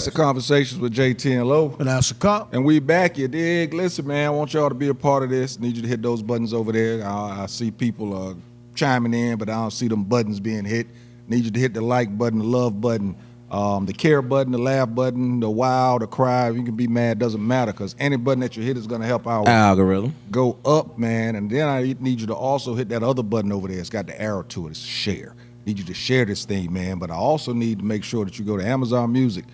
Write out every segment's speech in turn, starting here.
Classic Conversations with Jae Tea and Low. And that's a cop. And we back, you dig? Listen, man, I want y'all to be a part of this. Need you to hit those buttons over there. I see people chiming in, but I don't see them buttons being hit. Need you to hit the like button, the love button, the care button, the laugh button, the wow, the cry. You can be mad, doesn't matter, because any button that you hit is going to help our algorithm go up, man. And then I need you to also hit that other button over there. It's got the arrow to it. It's share. Need you to share this thing, man. But I also need to make sure that you go to Amazon Music,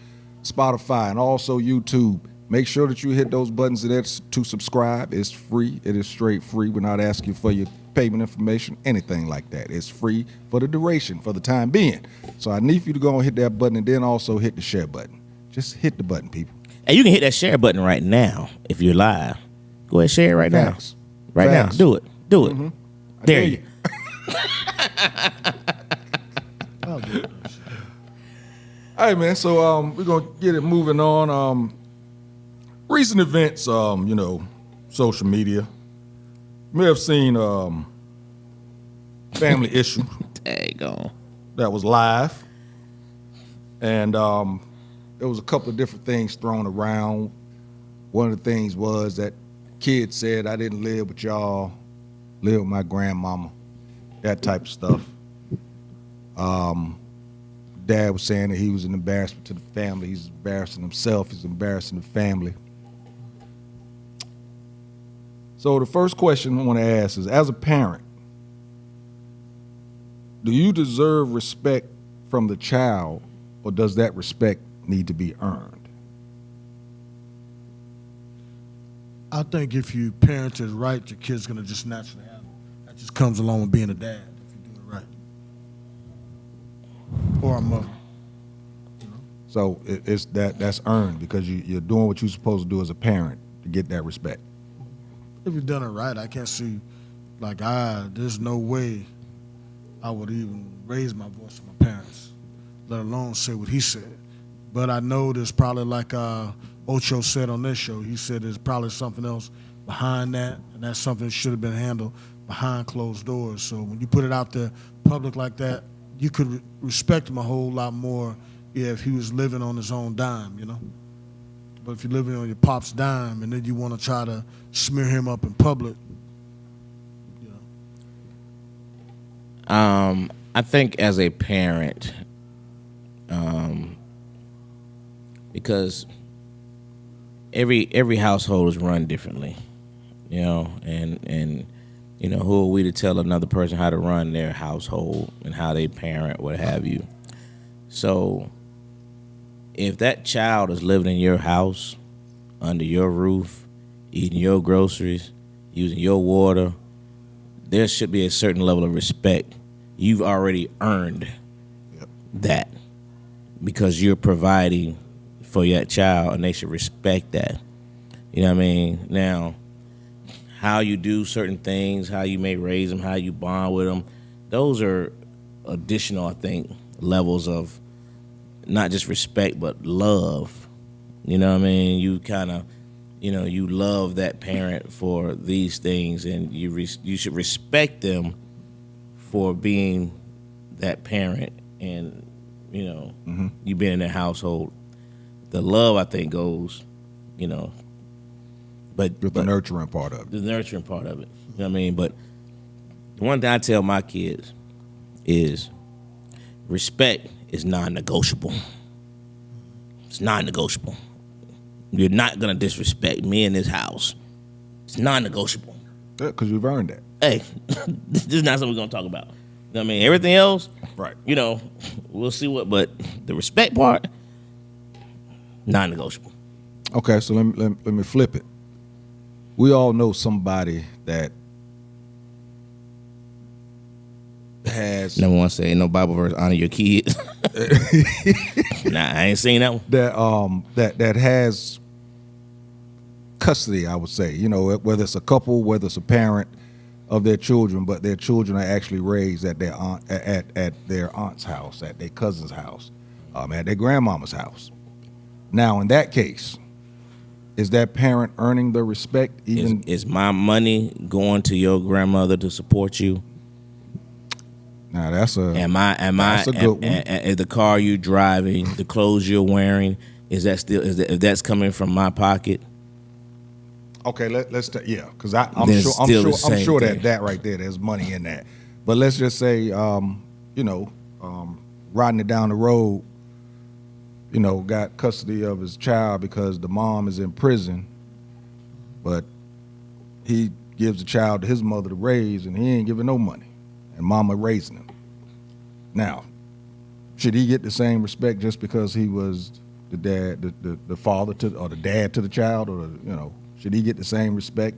Spotify, and also YouTube. Make sure that you hit those buttons there to subscribe. It's free. It is straight free. We're not asking for your payment information, anything like that. It's free for the duration, for the time being. So I need you to go and hit that button and then also hit the share button. Just hit the button, people. And you can hit that share button right now if you're live. Go ahead and share it right Facts. now. Right Facts. now. Do it. Do it. Mm-hmm. There you All right, man. So we're gonna get it moving on. Recent events, social media. You may have seen Family Issue go. that was live, and there was a couple of different things thrown around. One of the things was that kid said, "I didn't live with y'all, live with my grandmama," that type of stuff. Dad was saying that he was an embarrassment to the family. He's embarrassing himself. He's embarrassing the family. So the first question I want to ask is, as a parent, do you deserve respect from the child, or does that respect need to be earned? I think if you parent it right, your kid's gonna just naturally have it. That just comes along with being a dad if you do it right. Or a mother. So it's that's earned because you're doing what you're supposed to do as a parent to get that respect. If you've done it right, I can't see, there's no way I would even raise my voice to my parents, let alone say what he said. But I know there's probably, like Ocho said on this show, he said there's probably something else behind that, and that's something that should have been handled behind closed doors. So when you put it out there public like that, you could respect him a whole lot more if he was living on his own dime, But if you're living on your pop's dime and then you want to try to smear him up in public, I think as a parent, because every household is run differently, and who are we to tell another person how to run their household and how they parent, what have you. So if that child is living in your house, under your roof, eating your groceries, using your water, there should be a certain level of respect. You've already earned that because you're providing for that child, and they should respect that. You know what I mean? Now, how you do certain things, how you may raise them, how you bond with them, those are additional, I think, levels of not just respect, but love. You know what I mean? You kind of, you love that parent for these things, and you should respect them for being that parent, and, you being in their household. The love, I think, goes, but The nurturing part of it. The nurturing part of it. You know what I mean? But the one thing I tell my kids is respect is non-negotiable. It's non-negotiable. You're not going to disrespect me in this house. It's non-negotiable. Yeah, because you've earned that. Hey, this is not something we're going to talk about. You know what I mean? Everything else, right? We'll see but the respect part, non-negotiable. Okay, so let me flip it. We all know somebody that has Number one, say no Bible verse, honor your kids. Nah, I ain't seen that one. That has custody, I would say. Whether it's a couple, whether it's a parent of their children, but their children are actually raised at their aunt's house, at their cousin's house, at their grandmama's house. Now, in that case, is that parent earning the respect? Even is my money going to your grandmother to support you? Now that's a am I that's a good one. the car you driving, the clothes you're wearing, is that still if that's coming from my pocket? Okay, let's because Then I'm it's sure still the same thing. that right there, there's money in that. But let's just say, riding it down the road, got custody of his child because the mom is in prison, but he gives the child to his mother to raise, and he ain't giving no money, and mama raising him. Now, should he get the same respect just because he was the dad, the father to, or the dad to the child, or should he get the same respect?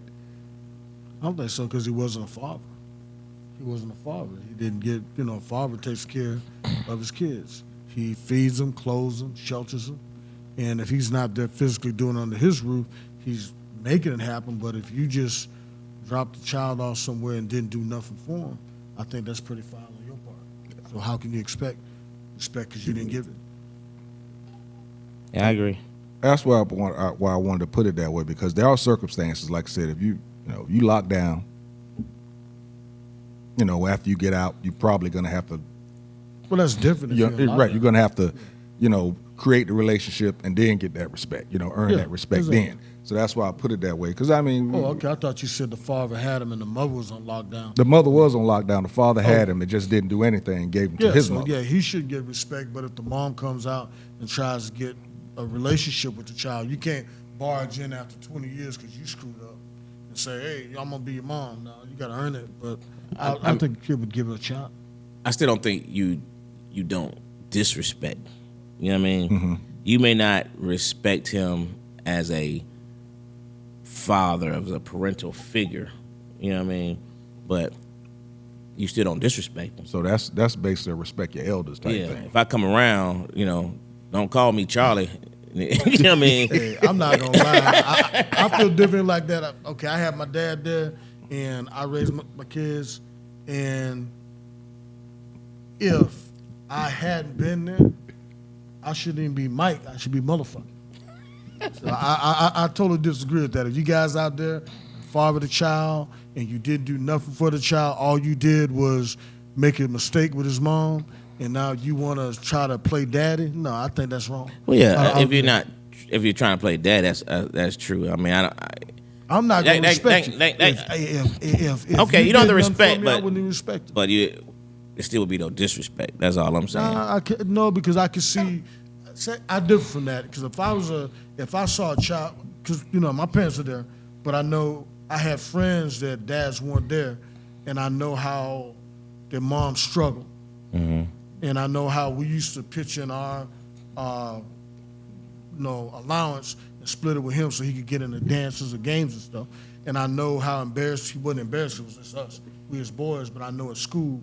I don't think so because he wasn't a father. He wasn't a father. He didn't get, a father takes care of his kids. He feeds them, clothes them, shelters them. And if he's not there physically doing it under his roof, he's making it happen. But if you just drop the child off somewhere and didn't do nothing for him, I think that's pretty foul on your part. So how can you expect respect because you didn't give it? Yeah, I agree. That's why I wanted to put it that way, because there are circumstances, like I said, if you lock down, after you get out, you're probably going to have to. Well, that's different. If You're going to have to, create the relationship and then get that respect. Earn that respect exactly. then. So that's why I put it that way. Because I mean, Oh, okay. I thought you said the father had him and the mother was on lockdown. the mother was on lockdown. The father had him. It just didn't do anything. And gave him to his mother. Yeah, he should get respect. But if the mom comes out and tries to get a relationship with the child, you can't barge in after 20 years because you screwed up and say, "Hey, I'm gonna be your mom." No, you got to earn it. But I think the kid would give it a shot. I still don't think you don't disrespect. You know what I mean? Mm-hmm. You may not respect him as a father, as a parental figure. You know what I mean? But you still don't disrespect him. So that's basically a respect your elders type thing. If I come around, don't call me Charlie. You know what I mean? Hey, I'm not gonna lie. I feel different like that. Okay, I have my dad there, and I raised my kids, and if I hadn't been there, I shouldn't even be Mike. I should be motherfucker. So I totally disagree with that. If you guys out there father the child and you didn't do nothing for the child, all you did was make a mistake with his mom, and now you want to try to play daddy? No, I think that's wrong. Well, yeah. If you're trying to play dad, that's true. I mean, I'm not going to respect you. If okay, you don't have to respect, I wouldn't even respect it. But there still would be no disrespect. That's all I'm saying. No, because I can see. I differ from that because if I saw a child, because my parents are there, but I know I had friends that dads weren't there, and I know how their moms struggle, and I know how we used to pitch in our allowance and split it with him so he could get into dances or games and stuff. And I know how embarrassed he wasn't embarrassed. It was just us, we as boys. But I know at school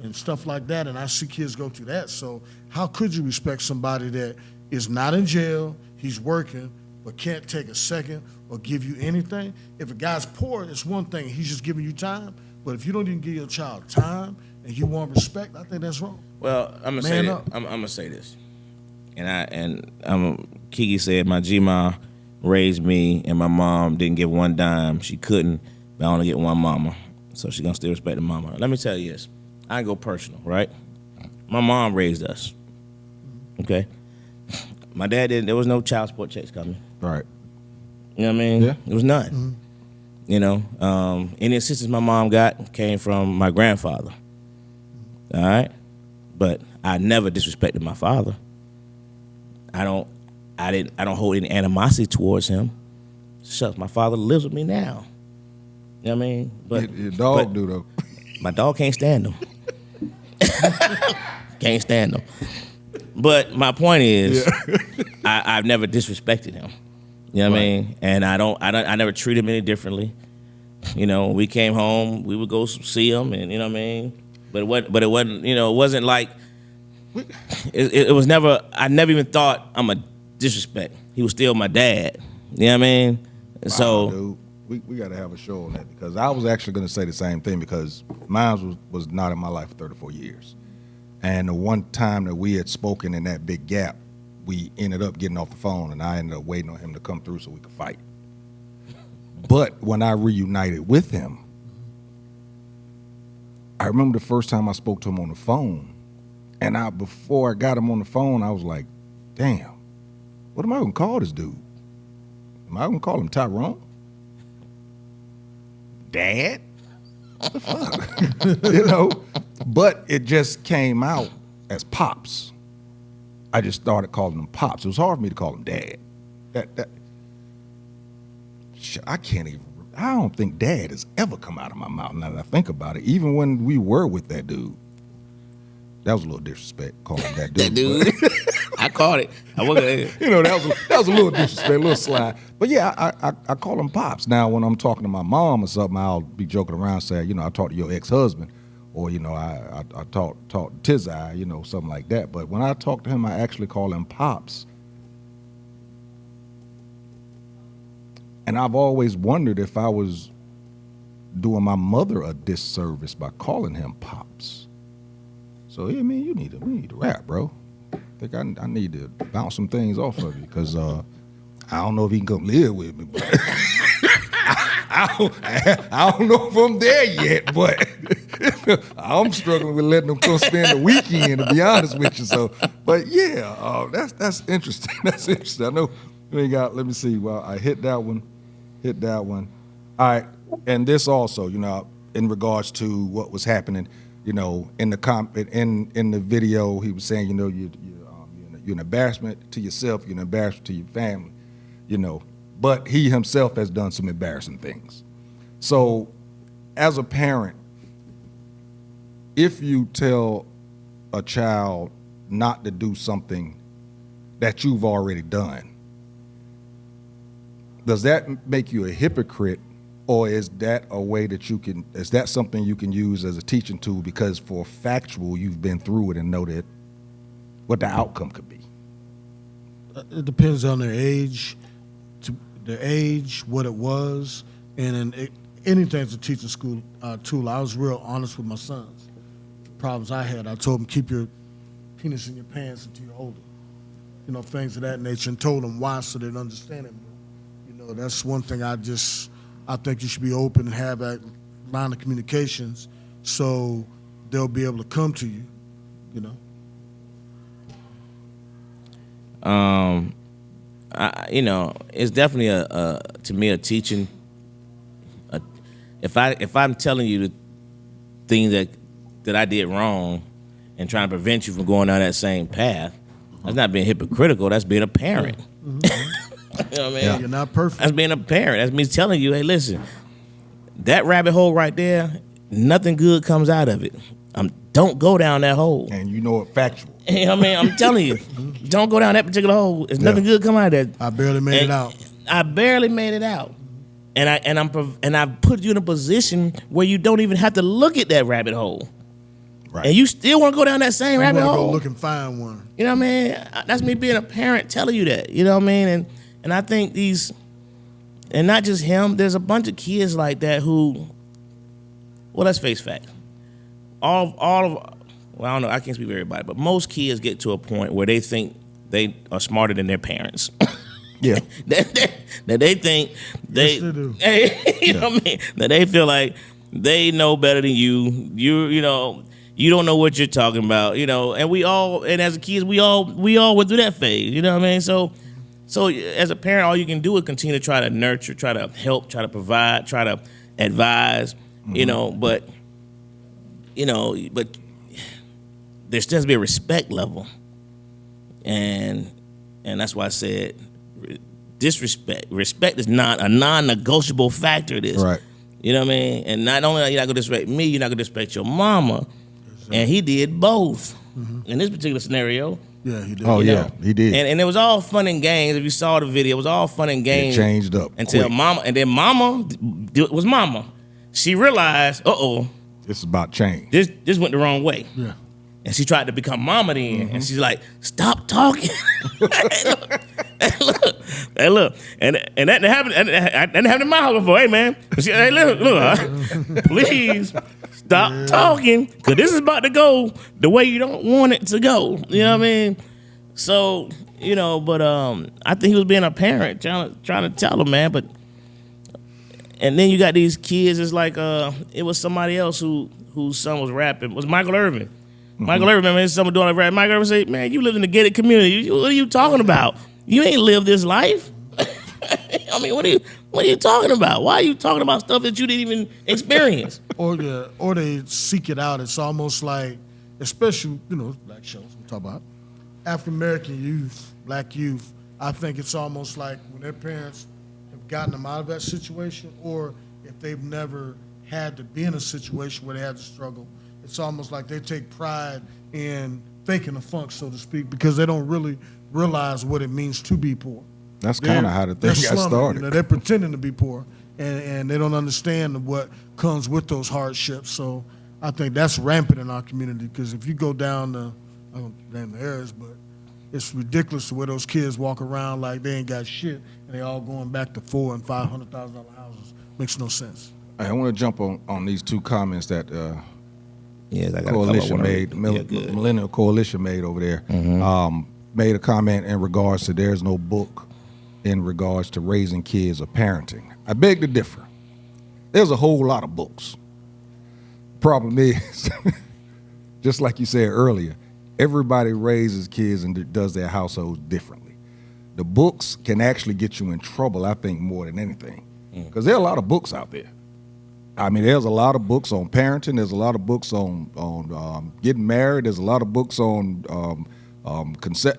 and stuff like that, and I see kids go through that. So how could you respect somebody that is not in jail, he's working, but can't take a second or give you anything? If a guy's poor, it's one thing. He's just giving you time. But if you don't even give your child time and you want respect, I think that's wrong. Well, I'm gonna say this. I'm gonna say this, and Kiki said my G-ma raised me, and my mom didn't give one dime. She couldn't, but I only get one mama, so she gonna still respect the mama. Let me tell you this. I go personal, right? My mom raised us. Okay, my dad didn't. There was no child support checks coming. Right. You know what I mean? Yeah. There was none. Any assistance my mom got came from my grandfather. All right, but I never disrespected my father. I don't hold any animosity towards him. Shucks, my father lives with me now. You know what I mean? But your dog do though. My dog can't stand him. Can't stand him. But my point is, I've never disrespected him. You know what I mean? And I never treat him any differently. When we came home, we would go see him, and you know what I mean. But it wasn't. It wasn't like. It was never. I never even thought I'm a disrespect. He was still my dad. You know what I mean? Wow, So. Dude. We got to have a show on that, because I was actually going to say the same thing, because mine was not in my life for 34 years. And the one time that we had spoken in that big gap, we ended up getting off the phone, and I ended up waiting on him to come through so we could fight. But when I reunited with him, I remember the first time I spoke to him on the phone, and before I got him on the phone, I was like, damn, what am I gonna call this dude? Am I gonna call him Tyrone? Dad? What the fuck? You know? But it just came out as Pops. I just started calling him Pops. It was hard for me to call him Dad. I can't even, I don't think Dad has ever come out of my mouth now that I think about it. Even when we were with that dude. That was a little disrespect, calling him that dude. That dude. I caught it. I wasn't. You know, that was a little disrespect, a little slide. But yeah, I call him Pops. Now, when I'm talking to my mom or something, I'll be joking around saying, you know, I talked to your ex-husband, or, you know, I talked to Tizai, you know, something like that. But when I talk to him, I actually call him Pops. And I've always wondered if I was doing my mother a disservice by calling him Pops. So, yeah, man, we need to rap, bro. I think I need to bounce some things off of you, because I don't know if he can come live with me. But I don't know if I'm there yet, but I'm struggling with letting him come spend the weekend, to be honest with you. So, but yeah, that's interesting. That's interesting. I know we got. Let me see. Well, I hit that one. All right, and this also, you know, in regards to what was happening, you know, in the video, he was saying, you know, you're an embarrassment to yourself, you're an embarrassment to your family, you know. But he himself has done some embarrassing things. So, as a parent, if you tell a child not to do something that you've already done, does that make you a hypocrite, or is that a way that is that something you can use as a teaching tool, because for factual, you've been through it and know that what the outcome could be? It depends on their age, what it was, and anything's a teaching school tool. I was real honest with my sons. The problems I had, I told them, keep your penis in your pants until you're older. You know, things of that nature, and told them why, so they'd understand it more. You know, that's one thing I think you should be open and have that line of communications, so they'll be able to come to you, you know. You know, it's definitely to me a teaching. If I'm telling you the thing that I did wrong and trying to prevent you from going down that same path, that's not being hypocritical. That's being a parent. Mm-hmm. You know what I mean? Yeah. You're not perfect. That's being a parent. That's me telling you, hey, listen, that rabbit hole right there, nothing good comes out of it. Don't go down that hole. And you know it factual. You know what I mean? I'm telling you, don't go down that particular hole. There's nothing good come out of that. I barely made it out. I barely made it out. And I put you in a position where you don't even have to look at that rabbit hole. Right. And you still want to go down that same rabbit hole. Go look and find one. You know what I mean? That's me being a parent telling you that. You know what I mean? And I think and not just him, there's a bunch of kids like that who, well, let's face fact. All of well, I don't know, I can't speak for everybody, but most kids get to a point where they think they are smarter than their parents. Yeah. that they think yes, they do. You know what I mean? That they feel like they know better than you. You know, you don't know what you're talking about, you know, and as kids, we all went through that phase, you know what I mean? So as a parent, all you can do is continue to try to nurture, try to help, try to provide, try to advise, you know, but there still has to be a respect level. And that's why I said disrespect. Respect is not a non-negotiable factor of this. Right. You know what I mean? And not only are you not going to disrespect me, you're not going to disrespect your mama. And he did both in this particular scenario. Yeah, he did. Oh, yeah, he did. And it was all fun and games. If you saw the video, it was all fun and games. It changed up until quick. mama, and then mama was mama. She realized, this is about change. This went the wrong way. Yeah. And she tried to become mama then. And she's like, stop talking. Hey, look. And that happened. And that happened in my house before. Hey, man. She, hey, look, please stop talking, because this is about to go the way you don't want it to go. You know what I mean? So, you know, but I think he was being a parent, trying to tell him, man. But and then you got these kids. It's like it was somebody else whose son was rapping. It was Michael Irvin. Michael Irvin, remember his son was doing a rap. Michael Irvin said, "Man, you live in a gated community. What are you talking about? You ain't lived this life. I mean, what are you talking about? Why are you talking about stuff that you didn't even experience? Or they seek it out. It's almost like, especially, black shows we talk about, African American youth, black youth. I think it's almost like when their parents have gotten them out of that situation, or if they've never had to be in a situation where they had to struggle, it's almost like they take pride in faking the funk, so to speak, because they don't really realize what it means to be poor. That's kind of how the thing got started. They're pretending to be poor, and they don't understand what comes with those hardships. So I think that's rampant in our community, because if you go down the, I don't name the areas, but it's ridiculous the way those kids walk around like they ain't got shit, and they all going back to $400,000 and $500,000 houses. Makes no sense. I want to jump on these two comments that Coalition made, Millennial Coalition made over there. Made a comment in regards to there's no book in regards to raising kids or parenting. I beg to differ. There's a whole lot of books. Problem is, just like you said earlier, everybody raises kids and does their households differently. The books can actually get you in trouble, I think, more than anything, because there are a lot of books out there. I mean, there's a lot of books on parenting. There's a lot of books on getting married. There's a lot of books on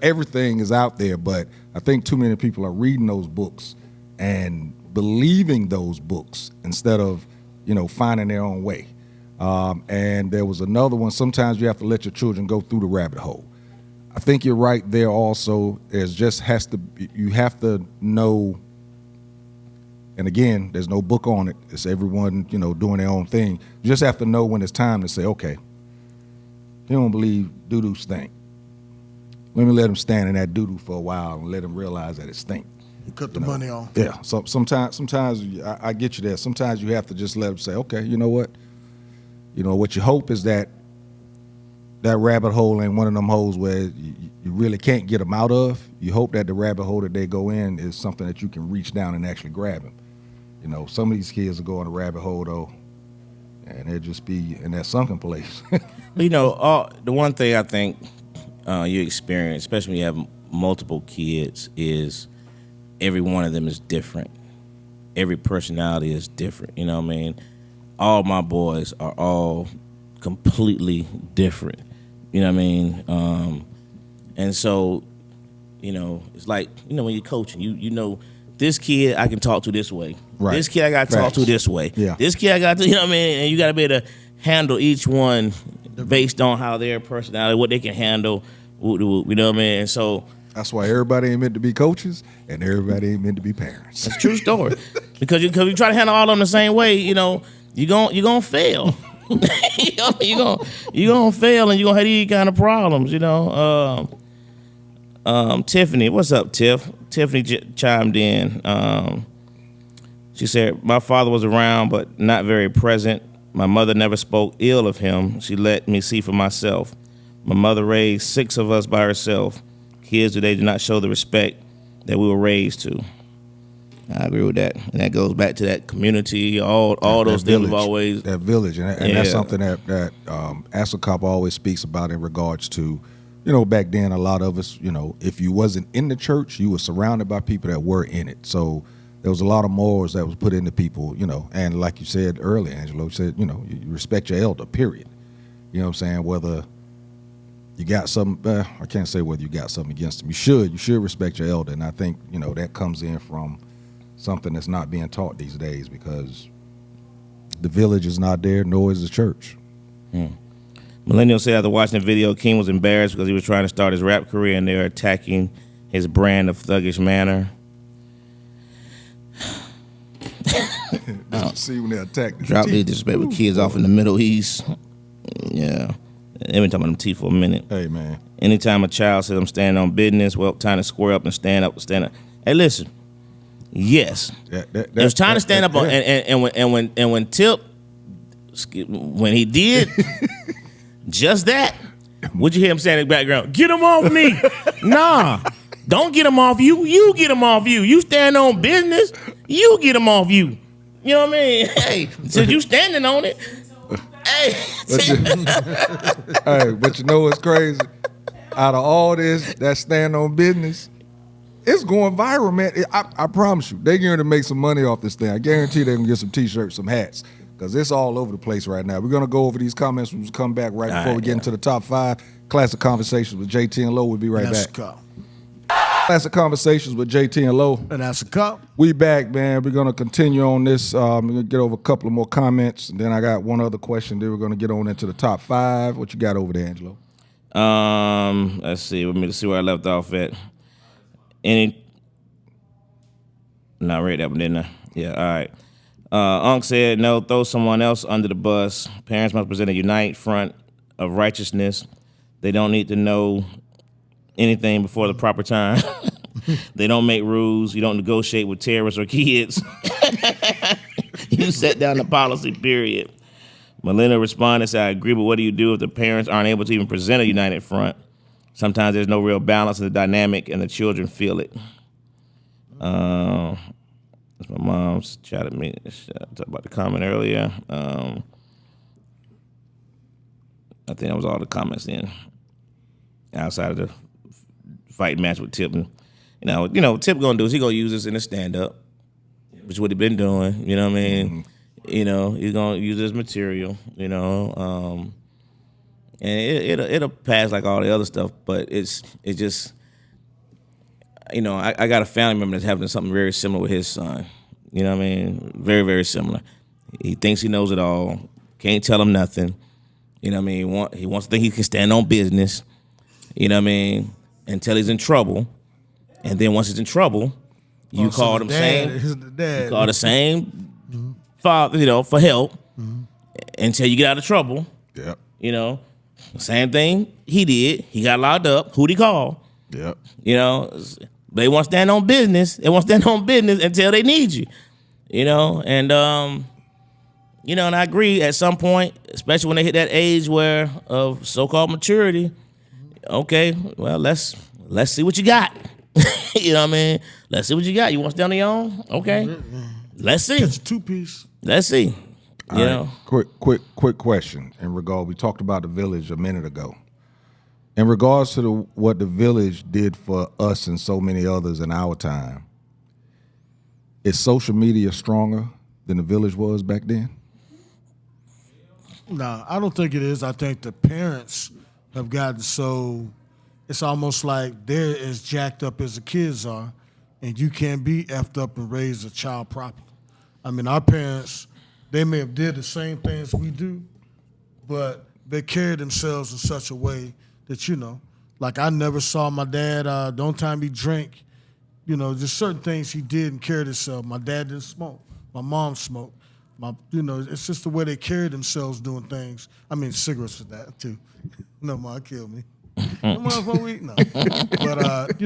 everything is out there, but I think too many people are reading those books and believing those books instead of, finding their own way. And there was another one. Sometimes you have to let your children go through the rabbit hole. I think you're right there also. You have to know, and again, there's no book on it. It's everyone, doing their own thing. You just have to know when it's time to say, okay, you don't believe doo-doo stink. Let me let them stand in that doo-doo for a while and let them realize that it stink. You cut the money off. Yeah. So sometimes I get you there. Sometimes you have to just let them say, okay, you know what? What you hope is that rabbit hole ain't one of them holes where you really can't get them out of. You hope that the rabbit hole that they go in is something that you can reach down and actually grab them. Some of these kids will go in a rabbit hole though, and they'll just be in that sunken place. The one thing I think you experience, especially when you have multiple kids, is every one of them is different. Every personality is different. You know what I mean? All my boys are all completely different. You know what I mean? And so, it's like, when you're coaching, you know, this kid I can talk to this way. Right. This kid I got to talk to this way. Yeah. This kid I got to, and you got to be able to handle each one based on how their personality, what they can handle, you know what I mean? And so that's why everybody ain't meant to be coaches and everybody ain't meant to be parents. it's a true story. because you try to handle all of them the same way, you're gonna fail. you're gonna fail, and you're gonna have these kind of problems, Tiffany, what's up, Tiff? Tiffany chimed in. She said, my father was around but not very present. My mother never spoke ill of him. She let me see for myself. My mother raised 6 of us by herself. Kids today do not show the respect that we were raised to. I agree with that, and that goes back to that community. All those deals have always that village, and that's something that ASACOP always speaks about in regards to, back then a lot of us, if you wasn't in the church, you were surrounded by people that were in it. So there was a lot of morals that was put into people, and like you said earlier, Angelo said, you respect your elder, period. You know what I'm saying? Whether you got something, I can't say whether you got something against them. You should respect your elder, and I think that comes in from something that's not being taught these days, because the village is not there, nor is the church. Millennial said after watching the video, King was embarrassed because he was trying to start his rap career and they were attacking his brand of thuggish manner. See when they attack the Drop these disrespectful kids off in the Middle East. Yeah. They've been talking about them teeth for a minute. Hey, man. Anytime a child says I'm standing on business, well, time to square up and stand up. Hey, listen. Yes. It was time to stand up on, and when Tip, when he did just that, what'd you hear him saying in the background? Get him off me. Nah. Don't get him off you. You get him off you. You stand on business, you get him off you. You know what I mean? Hey, since you standing on it. Hey. But you know what's crazy? Out of all this, that stand on business, It's going viral, man. I promise you, they're going to make some money off this thing. I guarantee they're going to get some T-shirts, some hats, because it's all over the place right now. We're going to go over these comments when we come back right before we get into the top 5. Classic Conversations with Jae Tea and Low. We'll be right back. Classic Conversations with Jae Tea and Low. And that's a cup. We back, man. We're going to continue on this. We're going to get over a couple of more comments, and then I got one other question. Then we're going to get on into the top 5. What you got over there, Angelo? Let's see. Let me see where I left off at. I read that one, didn't I? Yeah, all right. Unc said, no, throw someone else under the bus. Parents must present a unite front of righteousness. They don't need to know anything before the proper time. They don't make rules. You don't negotiate with terrorists or kids. You set down the policy, period. Melinda responded and said, I agree, but what do you do if the parents aren't able to even present a united front? Sometimes there's no real balance in the dynamic, and the children feel it. That's my mom's chatted me about the comment earlier. I think that was all the comments then. Outside of the fight match with Tip, and Tip gonna do is he gonna use this in a stand up, which is what he been doing. You know what I mean? Mm-hmm. He's gonna use this material. And it'll pass like all the other stuff, but it's just, I got a family member that's having something very similar with his son. You know what I mean? Very, very similar. He thinks he knows it all. Can't tell him nothing. You know what I mean? He wants to think he can stand on business. You know what I mean? Until he's in trouble. And then once he's in trouble, you call him the same father, for help until you get out of trouble. Yep. Same thing he did. He got locked up. Who'd he call? Yep. They won't stand on business. They won't stand on business until they need you. And I agree at some point, especially when they hit that age of so-called maturity. Okay, well, let's see what you got. You know what I mean? Let's see what you got. You want to stand on your own? Okay. Let's see. It's a 2-piece. Let's see. You know. Quick question in regard. We talked about the village a minute ago. In regards to what the village did for us and so many others in our time, is social media stronger than the village was back then? No, I don't think it is. I think the parents have gotten so, it's almost like they're as jacked up as the kids are, and you can't be effed up and raise a child properly. I mean, our parents, they may have did the same things we do, but they carried themselves in such a way that, like I never saw my dad, the only time he drank, just certain things he did and carried himself. My dad didn't smoke. My mom smoked. It's just the way they carried themselves doing things. I mean, cigarettes for that, too. No, Mom, kill me. No motherfucker weed, no. But,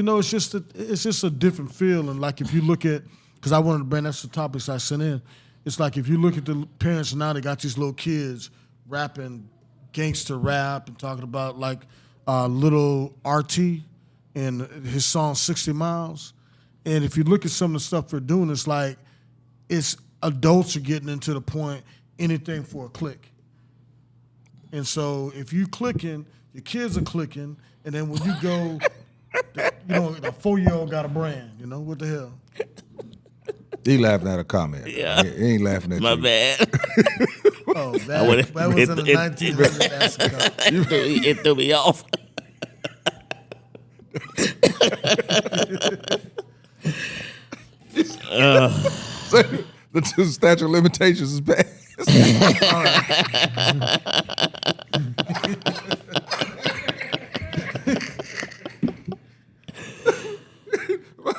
it's just a different feeling. Like if you look at, because I wanted to bring, that's the topics I sent in. It's like if you look at the parents now, they got these little kids rapping gangster rap and talking about like little RT and his song 60 Miles. And if you look at some of the stuff they're doing, it's like it's adults are getting into the point, anything for a click. And so if you clicking, your kids are clicking, and then when you go, a 4-year-old got a brand, what the hell? He laughing at a comment. Yeah. He ain't laughing at My you. bad. Oh, that was in the 1900s. It threw me off. So, the statute of limitations is bad.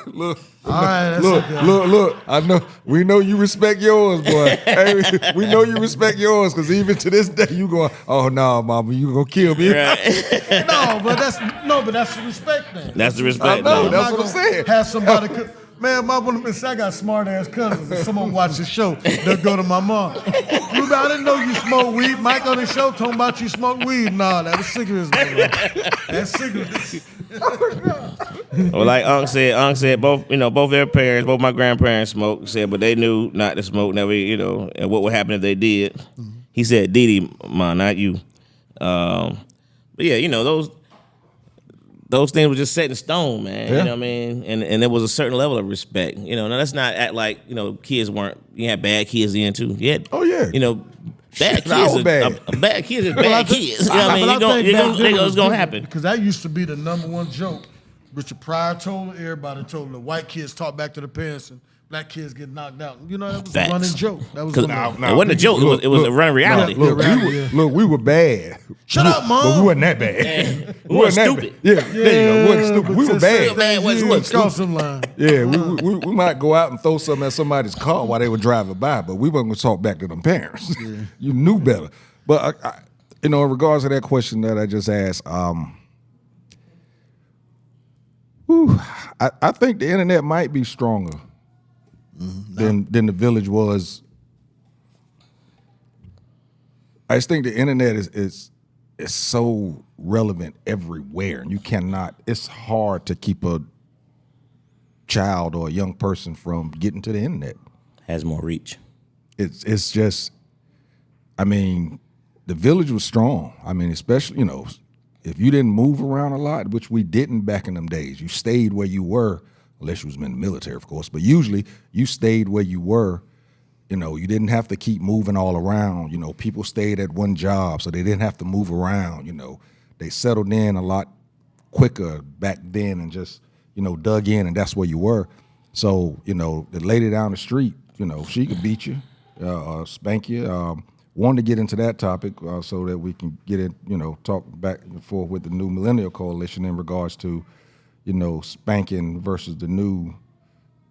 Look, all right, look. I know we know you respect yours, boy. Hey, we know you respect yours because even to this day you going, oh no, mama, you gonna kill me. Right. but that's the respect thing. That's the respect. I know, No. that's what I'm saying. Have somebody. Man, I got smart ass cousins. If someone watch the show, they'll go to my mom. Ruby, I didn't know you smoke weed. Mike on the show told about you smoke weed. Nah, that was cigarettes, man. That's cigarettes. Well, like Unc said, both their parents, both my grandparents smoked. Said, but they knew not to smoke. Never, and what would happen if they did. Mm-hmm. He said, "Didi, ma, not you." But yeah, those things were just set in stone, man. Yeah. You know what I mean? And there was a certain level of respect. You know, now let's not act like, you know, kids weren't, you had bad kids then too. You had, Oh, yeah. you know, bad Shit, I kids was bad. A bad kids is bad kids. You know what I mean? It's going to happen. Because that used to be the number one joke. Richard Pryor told it, everybody told it. The white kids talk back to the parents and black kids get knocked out. You know, that was Facts. a running joke. That was It wasn't a joke. It was a running reality. Look, we were bad. Shut up, Mom. But we wasn't that bad. We weren't stupid. Yeah, there you go. We wasn't stupid. We were bad. bad wasn't You stupid. cross some line. Yeah, we might go out and throw something at somebody's car while they were driving by, but we wasn't going to talk back to them parents. You knew better. But, you know, in regards to that question that I just asked, I think the internet might be stronger than the village was. I just think the internet is so relevant everywhere, and you cannot. It's hard to keep a child or a young person from getting to the internet. Has more reach. It's just, I mean, the village was strong. I mean, especially, you know, if you didn't move around a lot, which we didn't back in them days, you stayed where you were, unless you was in the military, of course, but usually you stayed where you were. You know, you didn't have to keep moving all around. You know, people stayed at one job, so they didn't have to move around. You know, they settled in a lot quicker back then and just, you know, dug in, and that's where you were. So, you know, the lady down the street, you know, she could beat you, spank you. Wanted to get into that topic so that we can get in, you know, talk back and forth with the new Millennial Coalition in regards to, you know, spanking versus the new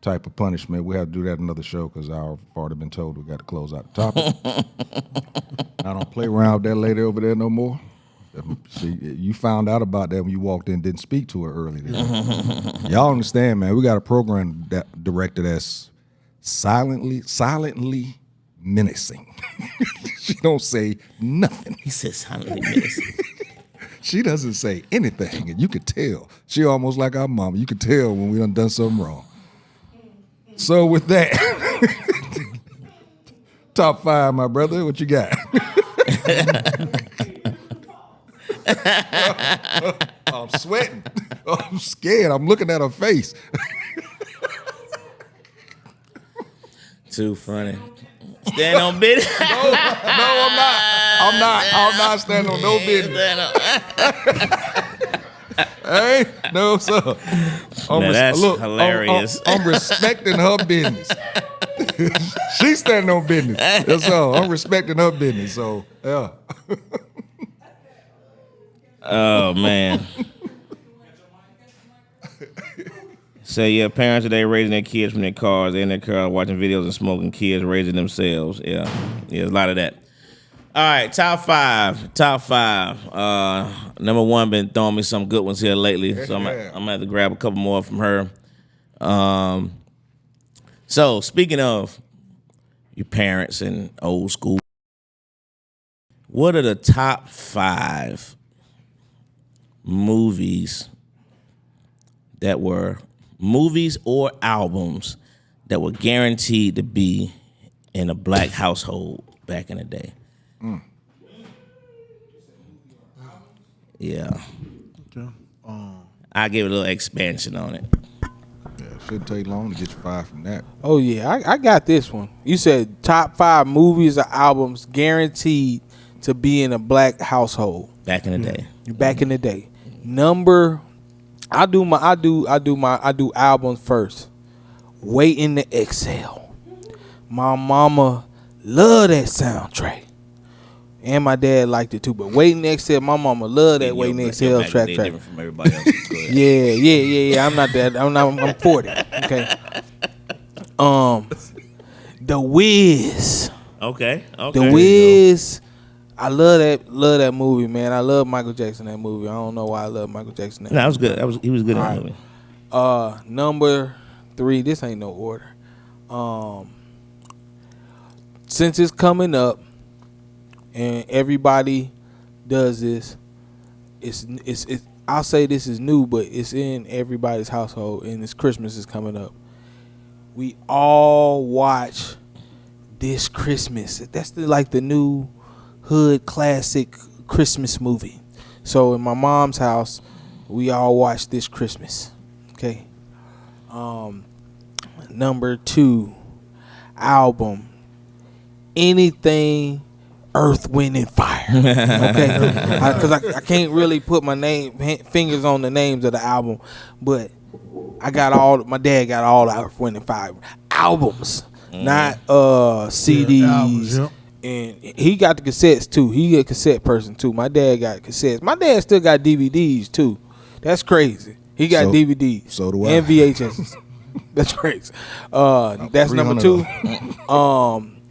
type of punishment. We have to do that another show because I've already been told we got to close out the topic. I don't play around with that lady over there no more. You found out about that when you walked in and didn't speak to her earlier. Y'all understand, man, we got a program that director that's silently menacing. She don't say nothing. He says silently menacing. She doesn't say anything, and you could tell. She almost like our mama. You could tell when we done something wrong. So with that, top 5, my brother, what you got? I'm sweating. I'm scared. I'm looking at her face. Too funny. Stand on business. No, I'm not. I'm not standing on no business. Hey, no, sir. Now that's hilarious. I'm respecting her business. She's standing on business. That's all. I'm respecting her business. So, yeah. Oh, man. So, yeah, parents today raising their kids from their cars. They're in their car watching videos and smoking. Kids raising themselves. Yeah, a lot of that. All right, top 5. Number 1 been throwing me some good ones here lately. So I'm going to have to grab a couple more from her. So, speaking of your parents and old school, what are the top 5 movies that were movies or albums that were guaranteed to be in a black household back in the day? Yeah. Okay. I gave it a little expansion on it. Yeah, it shouldn't take long to get you 5 from that. Oh yeah, I got this one. You said top 5 movies or albums guaranteed to be in a black household Back in the day. back in the day. I do albums first. Waiting to Exhale. My mama loved that soundtrack. And my dad liked it too. But Waiting to Exhale, my mama loved that Waiting to Exhale track. Different from everybody else. Yeah. I'm not that. I'm 40. Okay. The Wiz. Okay. The Wiz. I love that movie, man. I love Michael Jackson in that movie. I don't know why I love Michael Jackson in that That was good. He was good in that movie. Number 3, this ain't no order. Since it's coming up and everybody does this, it's I'll say this is new, but it's in everybody's household, and this Christmas is coming up. We all watch This Christmas. That's the new hood classic Christmas movie. So in my mom's house, we all watched this Christmas. Okay. Number 2 album, anything Earth, Wind, and Fire. Okay, because I can't really put my fingers on the names of the album, but I got all. My dad got all the Earth, Wind, and Fire albums, not CDs. Yeah, albums, yep. And he got the cassettes too. He a cassette person too. My dad got cassettes. My dad still got DVDs too. That's crazy. He got DVDs. So do I. And VHSs. That's crazy. That's number 2.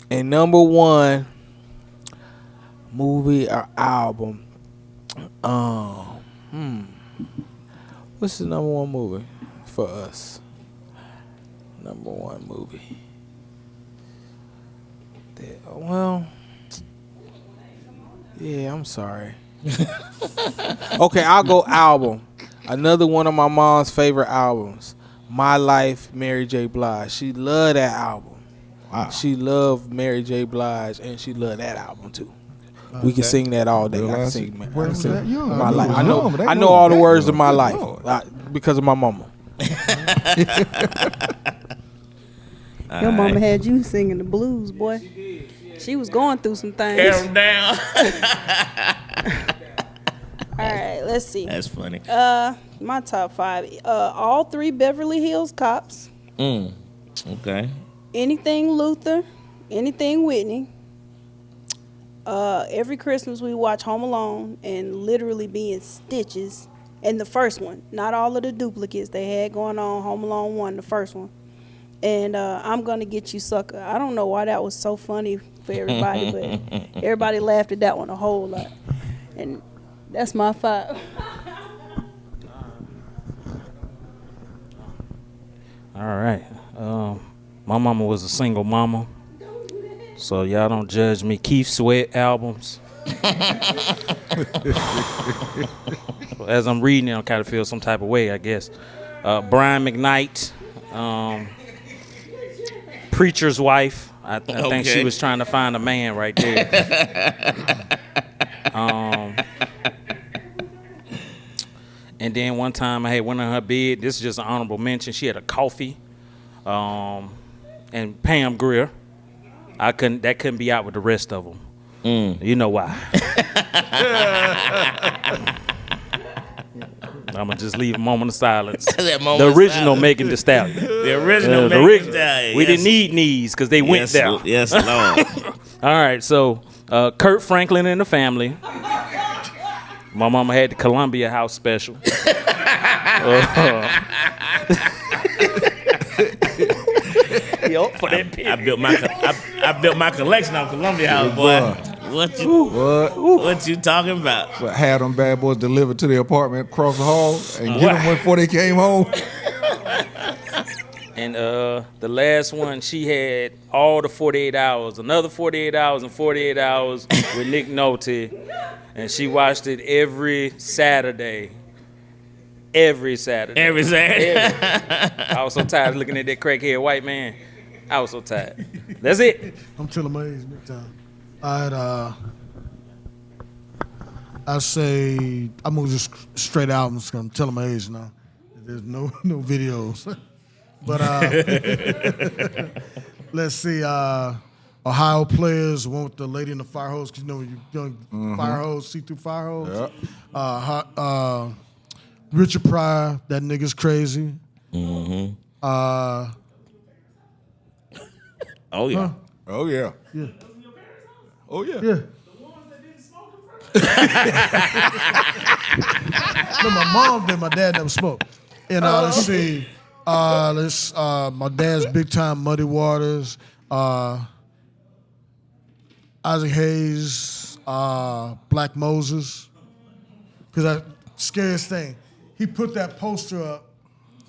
And number 1 movie or album. What's the number 1 movie for us? Number 1 movie. Well, yeah, I'm sorry. Okay, I'll go album. Another one of my mom's favorite albums, My Life, Mary J. Blige. She loved that album. Wow. She loved Mary J. Blige, and she loved that album too. We can sing that all day. I can sing, man. Where was that? You My life. was I know. young, but that I know was all the back words then. of my Good life Lord. because of my mama. Your mama had you singing the blues, boy. She was going through some things. Tear 'em down. All right, let's see. That's funny. My top 5. All 3 Beverly Hills Cops. Okay. Anything Luther. Anything Whitney. Every Christmas we watch Home Alone and literally be in stitches. And the first one, not all of the duplicates they had going on. Home Alone 1, the first one. And I'm Gonna Get You Sucker. I don't know why that was so funny for everybody, but everybody laughed at that one a whole lot. And that's my 5. All right. My mama was a single mama, so y'all don't judge me. Keith Sweat albums. As I'm reading it, I kind of feel some type of way, I guess. Brian McKnight, Preacher's Wife. I think she was trying to find a man right there. And then one time I had went on her bed. This is just an honorable mention. She had a coffee, and Pam Grier. That couldn't be out with the rest of them. You know why? I'm gonna just leave a moment of silence. The original Megan Thee Stallion. The original Megan Thee Stallion. We didn't need knees because they went there. Yes, Lord. All right, so Kurt Franklin and the Family. My mama had the Columbia House special. Yo, for that pig. I built my collection on Columbia House, boy. What you talking about? But had them bad boys delivered to the apartment across the hall and get them before they came home. And the last one, she had all the 48 hours, another 48 hours and 48 hours with Nick Nolte. And she watched it every Saturday. Every Saturday. I was so tired of looking at that crackhead white man. I was so tired. That's it. I'm telling my age big time. I say I'm gonna just straight albums. I'm telling my age now. There's no videos. But let's see. Ohio Players, the one with the lady in the fire hose. 'Cause you know when you're young, fire hose, see through fire hose. Yep. Richard Pryor, that nigga's crazy. Oh yeah. Huh? Oh, yeah. Yeah. Oh, yeah. Yeah. No, my mom did. My dad never smoked. And let's see. My dad's Big Time Muddy Waters. Isaac Hayes. Black Moses. Because that scariest thing, he put that poster up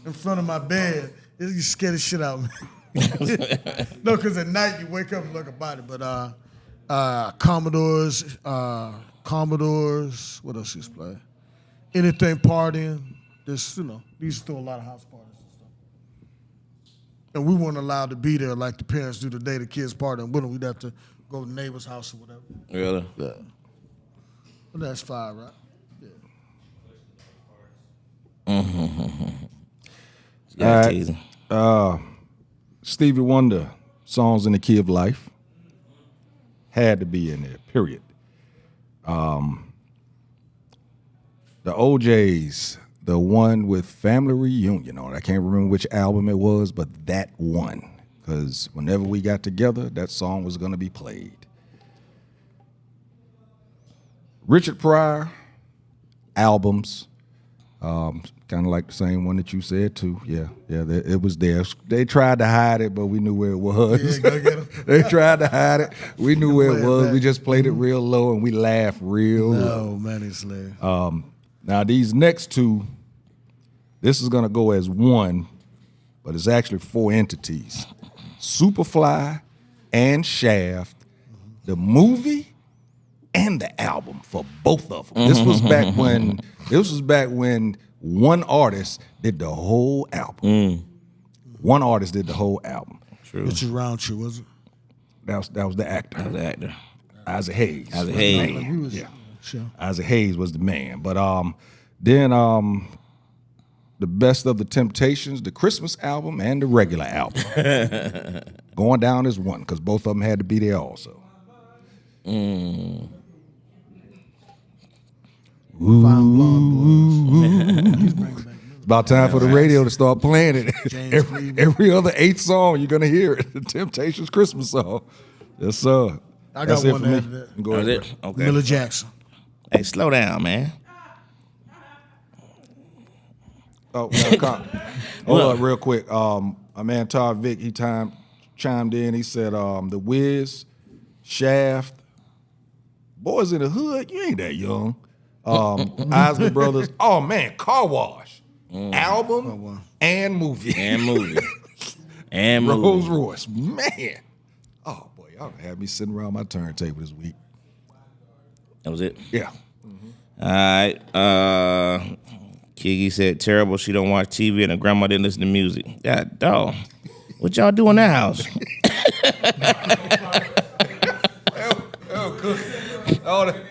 in front of my bed. It scared the shit out of me. No, because at night you wake up and look about it. But Commodores, what else used to play? Anything Partying. This, they used to throw a lot of house parties and stuff. And we weren't allowed to be there like the parents do the day the kids partying with them. We'd have to go to the neighbor's house or whatever. Really? Yeah. Well, that's 5, right? Yeah, right. teasing. Stevie Wonder, Songs in the Key of Life. Had to be in there, period. The OJs, the one with Family Reunion on it. I can't remember which album it was, but that one. Because whenever we got together, that song was going to be played. Richard Pryor, albums. Kind of like the same one that you said too. Yeah, it was there. They tried to hide it, but we knew where it was. Yeah, go get 'em. They tried to hide it. We knew where it play it was. back. We just played it real low and we laughed real low. No, man, it's like Now these next two, this is gonna go as one, but it's actually 4 entities. Superfly and Shaft, the movie and the album for both of them. This was back when one artist did the whole album. One artist did the whole album. True. Richard Roundtree, was it? That was the actor. That was the actor. Isaac Hayes. Isaac was the Hayes. man. He was, Yeah. Sure. Isaac Hayes was the man. But then the Best of the Temptations, the Christmas album, and the regular album. Going down as one, because both of them had to be there also. Fine Blonde Boys. It's about time for the radio to start playing it. James Cleveland. every other 8th song, you're going to hear it. The Temptations Christmas song. Yes, sir. I got That's it one for me. after that. Go That was ahead. it? Okay. Miller Jackson. Hey, slow down, man. Oh, hold up real quick. My man Todd Vick, he chimed in. He said, The Wiz, Shaft, Boys in the Hood, you ain't that young. Isley Brothers, oh man, Car Wash, album and movie. And movie. And movie. Rolls Royce, man. Oh boy, y'all had me sitting around my turntable this week. That was it? Yeah. All right. Kiki said, terrible. She don't watch TV and her grandma didn't listen to music. God, dog. What y'all do in that house?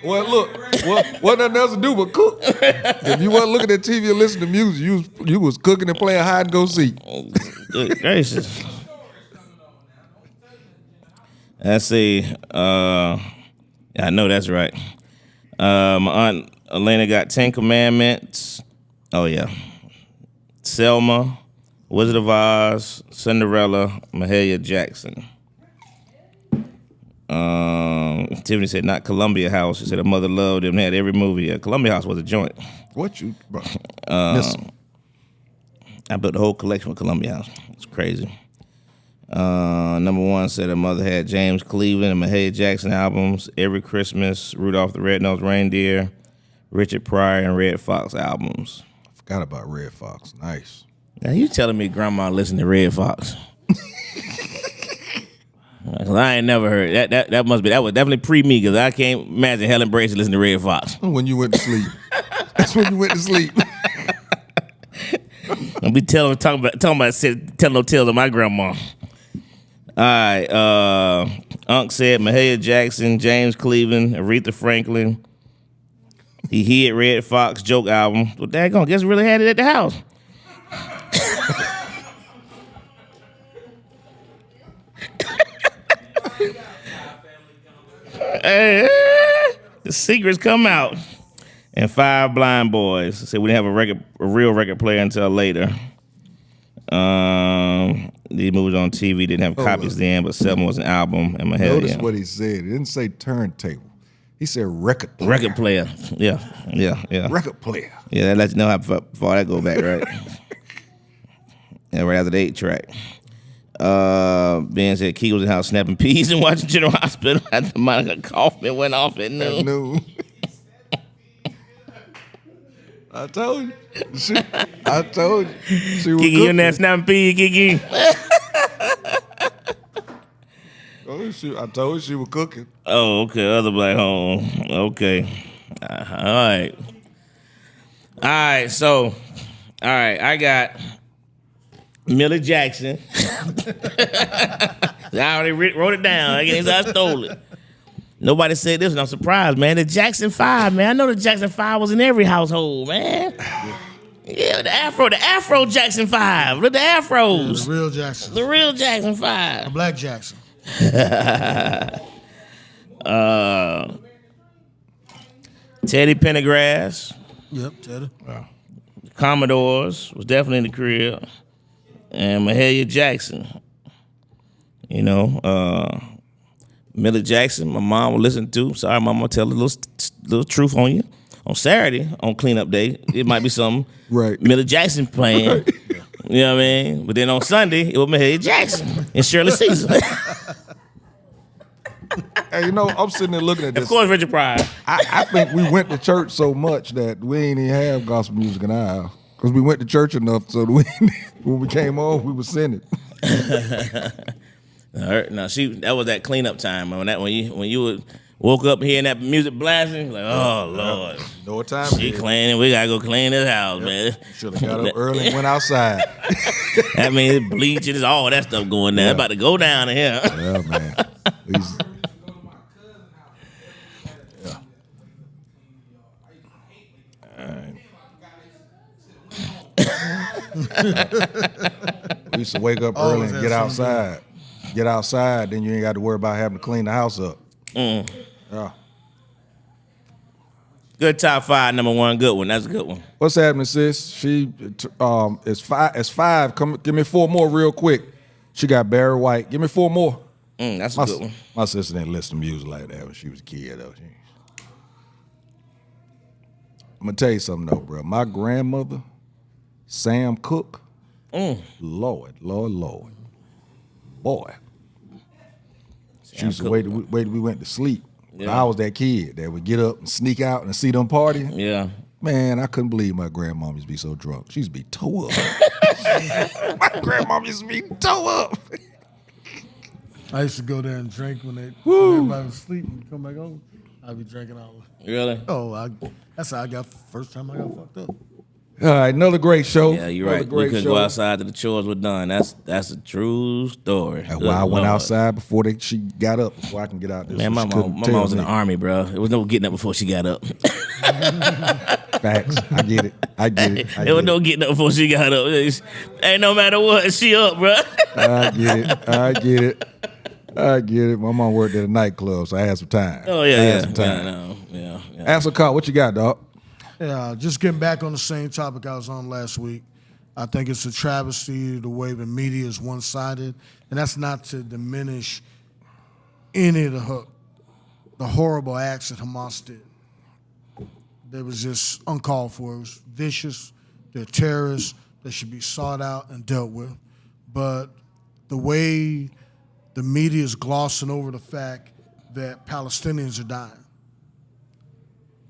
Well, look, what nothing else to do but cook. If you wasn't looking at TV and listening to music, you was cooking and playing hide and go seek. Good gracious. Let's see. Yeah, I know that's right. My aunt Elena got 10 Commandments. Oh, yeah. Selma, Wizard of Oz, Cinderella, Mahalia Jackson. Tiffany said not Columbia House. She said her mother loved them. They had every movie. Yeah, Columbia House was a joint. What you, bro? I built the whole collection with Columbia House. It's crazy. Number 1 said her mother had James Cleveland and Mahalia Jackson albums, Every Christmas, Rudolph the Red-Nosed Reindeer, Richard Pryor and Red Fox albums. Forgot about Red Fox. Nice. Now you telling me grandma listened to Red Fox? 'Cause I ain't never heard that. That was definitely pre me because I can't imagine Helen Bracey listening to Red Fox. When you went to sleep. That's when you went to sleep. I'll be telling no tales of my grandma. All right, Unc said Mahalia Jackson, James Cleveland, Aretha Franklin. He hid Red Fox joke album. Well, daggone, guess really had it at the house. The secrets come out. And 5 Blind Boys. Said we didn't have a real record player until later. These movies on TV didn't have copies then, but 7 was an album. And Notice what he said. He didn't say turntable. He said record player. Record player. Yeah. Record player. Yeah, that lets you know how far that go back, right? Yeah, right after the 8-track. Ben said Key was in the house snapping peas and watching General Hospital after Monica Kaufman went off at noon. I told you. I told you. She was Kiki, you in there cooking. snapping peas, Kiki? I told you she was cooking. Oh, okay. Other black home. Okay. All right. So, all right. I got Millie Jackson. I already wrote it down. I guess I stole it. Nobody said this, and I'm surprised, man. The Jackson 5, man. I know the Jackson 5 was in every household, man. Yeah, the Afro Jackson 5. Look, the Afros. The real Jackson. The real Jackson 5. The Black Jackson. Teddy Pendergrass. Yep, Teddy. Commodores was definitely in the crib. And Mahalia Jackson. You know, Millie Jackson, my mom would listen to. Sorry, mom, I'll tell a little truth on you. On Saturday, on cleanup day, it might be some Right. Millie Jackson playing. Right. You know what I mean? But then on Sunday, it was Mahalia Jackson and Shirley Caesar. Hey, you know, I'm sitting there looking at this. Of course, Richard Pryor. I think we went to church so much that we ain't even have gospel music in our house. Because we went to church enough so that when we came home, we would sing it. Now that was that cleanup time. When you woke up hearing that music blasting, like, oh Lord, No time. she cleaning. We gotta go clean this house, man. Should have got up early and went outside. That means bleaching, is all that stuff going down. It's about to go down in here. Yeah, man. These- We used to wake up early Always and had get something to do. outside. Get outside, then you ain't got to worry about having to clean the house up. Yeah. Good top 5, number 1, good one. That's a good one. What's happening, sis? She is five. It's 5. Come, give me 4 more real quick. She got Barry White. Give me 4 more. That's a good one. My sister didn't listen to music like that when she was a kid, though. I'm gonna tell you something though, bro. My grandmother, Sam Cooke. Lord. Boy. She used to wait till we went to sleep. Yeah. I was that kid that would get up and sneak out and see them party. Yeah. Man, I couldn't believe my grandmom used to be so drunk. She used to be toe up. My grandmom used to be toe up. I used to go there and drink when everybody was asleep and come back home. I'd be drinking all. Really? That's how I got first time I got fucked up. All right, another great show. Yeah, you're Another right. We great couldn't show. go outside till the chores were done. That's a true story. That's Good why I went Lord. outside before she got up, before I can get out there. Man, so my she mom couldn't tell was in the me. army, bro. There was no getting up before she got up. Facts. I get it. There was no getting up before she got up. Ain't no matter what, she up, bro. I get it. My mom worked at a nightclub, so I had some time. Oh I yeah, had yeah, some time. yeah. Answer call. What you got, dog? Yeah, just getting back on the same topic I was on last week. I think it's a travesty the way the media is one-sided, and that's not to diminish any of the horrible acts that Hamas did. They was just uncalled for. It was vicious. They're terrorists. They should be sought out and dealt with. But the way the media is glossing over the fact that Palestinians are dying.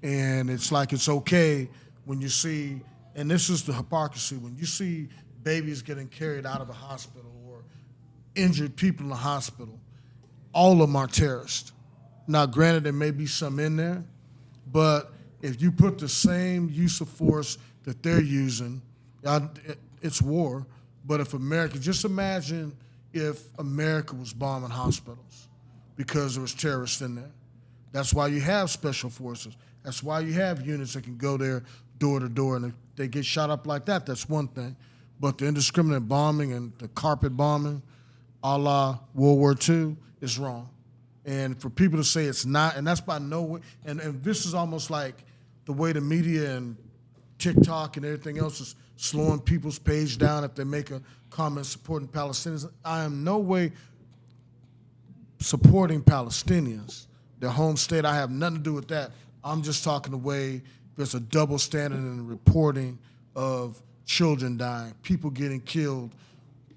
And it's like it's okay when you see, and this is the hypocrisy, when you see babies getting carried out of a hospital or injured people in the hospital, all of them are terrorists. Now, granted, there may be some in there, but if you put the same use of force that they're using, it's war. But if America, just imagine if America was bombing hospitals because there was terrorists in there. That's why you have special forces. That's why you have units that can go there door to door, and if they get shot up like that, that's one thing. But the indiscriminate bombing and the carpet bombing, a la World War II, is wrong. And for people to say it's not, and that's by no way, and this is almost like the way the media and TikTok and everything else is slowing people's page down if they make a comment supporting Palestinians. I am no way supporting Palestinians, their home state. I have nothing to do with that. I'm just talking the way there's a double standard in the reporting of children dying, people getting killed.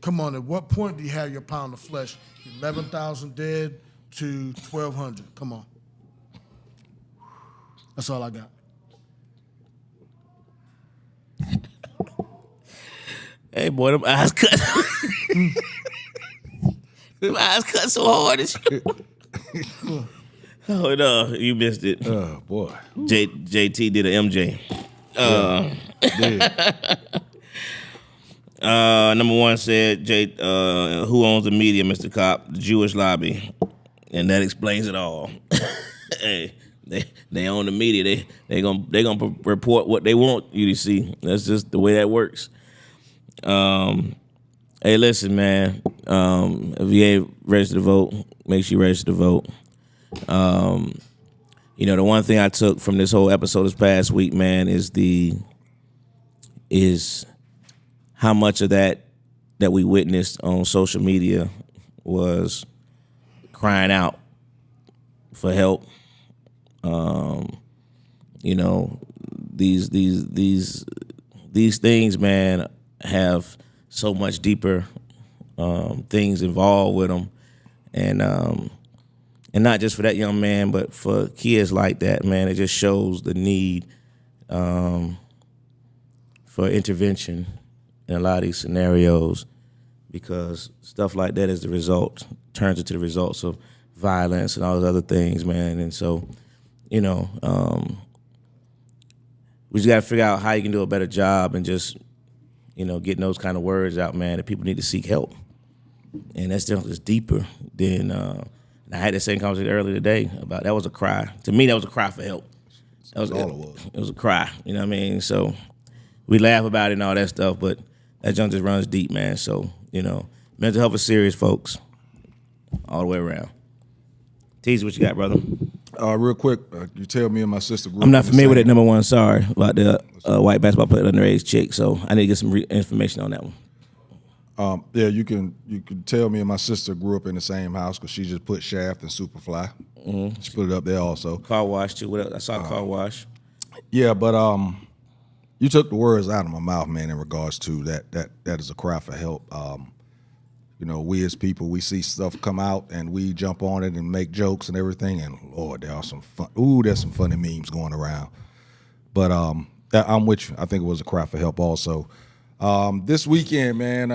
Come on, at what point do you have your pound of flesh? 11,000 dead to 1,200. Come on. That's all I got. Hey, boy, them eyes cut. Them eyes cut so hard. Oh, no, you missed it. Oh, boy. Jae Tea did an MJ. Number 1 said, who owns the media, Mr. Cop? The Jewish lobby. And that explains it all. Hey, They own the media. They gonna report what they want you to see. That's just the way that works. Hey, listen, man. If you ain't registered to vote, make sure you register to vote. You know, the one thing I took from this whole episode this past week, man, is how much of that we witnessed on social media was crying out for help. You know, these things, man, have so much deeper things involved with them, and not just for that young man, but for kids like that, man. It just shows the need for intervention in a lot of these scenarios, because stuff like that is the result, turns into the results of violence and all those other things, man. And so, you know, we just got to figure out how you can do a better job and just, you know, getting those kind of words out, man, that people need to seek help. And that's just deeper than, I had the same conversation earlier today about that was a cry. To me, that was a cry for help. That was all it was. It was a cry, you know what I mean? So we laugh about it and all that stuff, but that junk just runs deep, man. So, you know, mental health is serious, folks, all the way around. Tease, what you got, brother? Real quick, you tell me and my sister group. I'm not familiar with that number one. Sorry about the white basketball player underage chick. So I need to get some information on that one. Yeah, you can tell me and my sister grew up in the same house because she just put Shaft and Superfly. Mm-hmm. She put it up there also. Car wash too. What else? I saw car wash. Yeah, but you took the words out of my mouth, man. In regards to that is a cry for help. You know, we as people, we see stuff come out and we jump on it and make jokes and everything. And Lord, there are some fun. There's some funny memes going around. But I'm with you. I think it was a cry for help also. This weekend, man,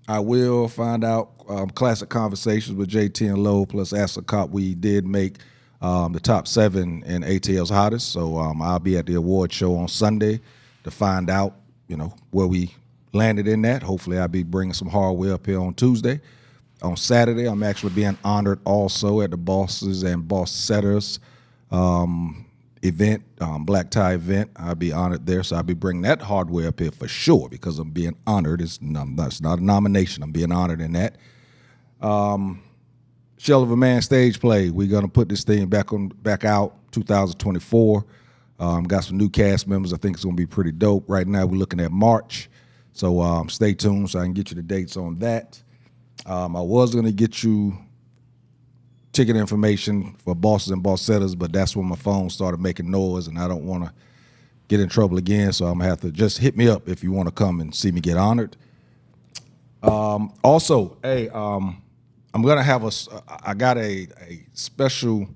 I will find out Classic Conversations with Jae Tea and Low plus Ask a Cop. We did make the top 7 in ATL's hottest. So I'll be at the award show on Sunday to find out, you know, where we landed in that. Hopefully I'll be bringing some hardware up here on Tuesday. On Saturday, I'm actually being honored also at the Bosses and Boss Setters event, black tie event. I'll be honored there, so I'll be bringing that hardware up here for sure because I'm being honored. It's not a nomination. I'm being honored in that. Shell of a Man stage play. We're gonna put this thing back out 2024. Got some new cast members. I think it's gonna be pretty dope. Right now we're looking at March, so stay tuned so I can get you the dates on that. I was gonna get you ticket information for Bosses and Boss Setters, but that's when my phone started making noise, and I don't want to get in trouble again, so I'm going to have to just hit me up if you want to come and see me get honored. Also, hey, I'm going to have I got a special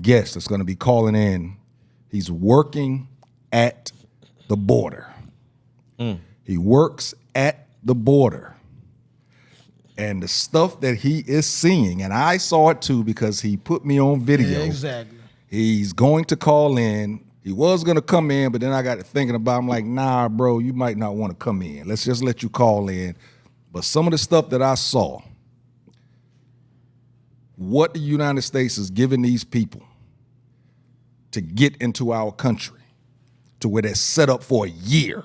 guest that's going to be calling in. He's working at the border. He works at the border. And the stuff that he is seeing, and I saw it too because he put me on video. Yeah, exactly. He's going to call in. He was going to come in, but then I got to thinking about it. I'm like, nah, bro, you might not want to come in. Let's just let you call in. But some of the stuff that I saw, what the United States is giving these people to get into our country to where they're set up for a year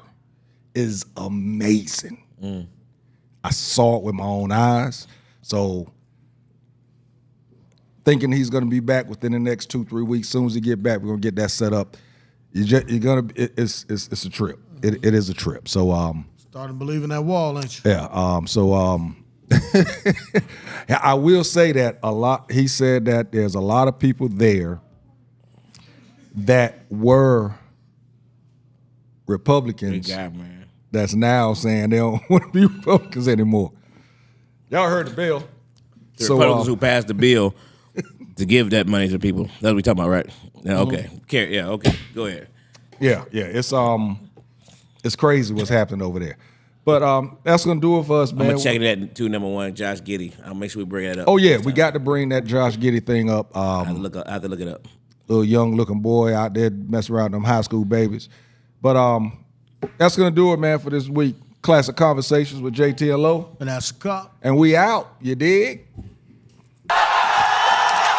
is amazing. I saw it with my own eyes. So thinking he's going to be back within the next 2-3 weeks. As soon as he get back, we're going to get that set up. It's a trip. It is a trip. So starting to believe in that wall, ain't you? yeah. I will say that he said that there's a lot of people there that were Republicans. Good guy, man. That's now saying they don't want to be Republicans anymore. Y'all heard the bill. The Republicans who passed the bill to give that money to people. That's what we talking about, right? Yeah, okay. Yeah, okay. Go ahead. Yeah. It's crazy what's happening over there. But that's gonna do it for us, man. I'm gonna check that to number one, Josh Giddey. I'll make sure we bring that up. Oh yeah, we got to bring that Josh Giddey thing up. I have to look it up. Little young looking boy out there messing around with them high school babies. But that's gonna do it, man, for this week. Classic Conversations with Jae Tea and Low. And that's a cop. And we out. You dig?